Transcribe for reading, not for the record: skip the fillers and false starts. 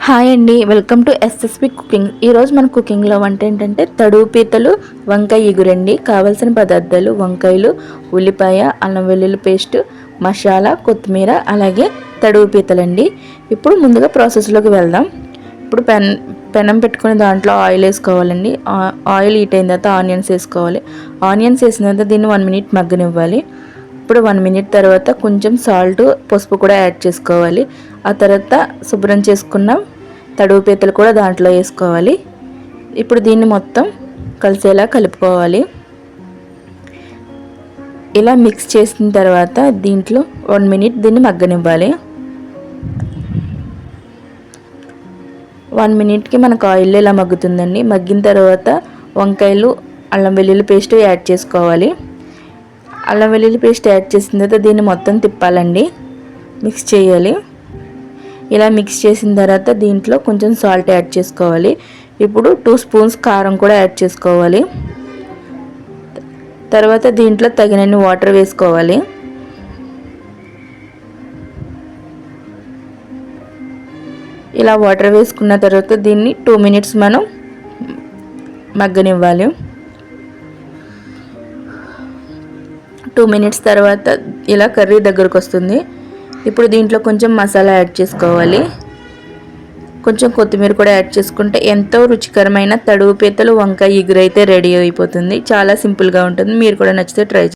Hi అండి, welcome to SSP cooking. ఈరోజు మన కుకింగ్లో వంట ఏంటంటే తడుగు పీతలు వంకాయ ఎగురండి. కావాల్సిన పదార్థాలు: వంకాయలు, ఉల్లిపాయ, అల్లం వెల్లుల్లి పేస్ట్, మసాలా, కొత్తిమీర, అలాగే తడుగు పీతలండి. ఇప్పుడు ముందుగా ప్రాసెస్లోకి వెళ్దాం. ఇప్పుడు పెనం పెట్టుకుని దాంట్లో ఆయిల్ వేసుకోవాలండి. ఆయిల్ హీట్ అయిన తర్వాత ఆనియన్స్ వేసుకోవాలి. ఆనియన్స్ వేసిన తర్వాత దీన్ని 1 minute మగ్గనివ్వాలి. ఇప్పుడు 1 minute తర్వాత కొంచెం సాల్ట్, పసుపు కూడా యాడ్ చేసుకోవాలి. ఆ తర్వాత శుభ్రం చేసుకున్న తడుగు పీతలు కూడా దాంట్లో వేసుకోవాలి. ఇప్పుడు దీన్ని మొత్తం కలిసేలా కలుపుకోవాలి. ఇలా మిక్స్ చేసిన తర్వాత దీంట్లో 1 minute దీన్ని మగ్గనివ్వాలి. 1 minuteకి మనకు ఆయిల్ ఇలా మగ్గుతుందండి. మగ్గిన తర్వాత వంకాయలు, అల్లం వెల్లుల్లి పేస్ట్ యాడ్ చేసుకోవాలి. అల్లం వెల్లుల్లి పేస్ట్ యాడ్ చేసిన తర్వాత దీన్ని మొత్తం తిప్పాలండి, మిక్స్ చేయాలి. ఇలా మిక్స్ చేసిన తర్వాత దీంట్లో కొంచెం సాల్ట్ యాడ్ చేసుకోవాలి. ఇప్పుడు 2 spoons కారం కూడా యాడ్ చేసుకోవాలి. తర్వాత దీంట్లో తగినన్ని వాటర్ వేసుకోవాలి. ఇలా వాటర్ వేసుకున్న తర్వాత దీన్ని 2 minutes మనం మగ్గనివ్వాలి. 2 minutes తర్వాత ఇలా కర్రీ దగ్గరకు వస్తుంది. ఇప్పుడు దీంట్లో కొంచెం మసాలా యాడ్ చేసుకోవాలి. కొంచెం కొత్తిమీర కూడా యాడ్ చేసుకుంటే ఎంతో రుచికరమైన తడుగు పీతలు వంకాయ ఎగురు అయితే రెడీ అయిపోతుంది. చాలా సింపుల్గా ఉంటుంది. మీరు కూడా నచ్చితే ట్రై చేయండి.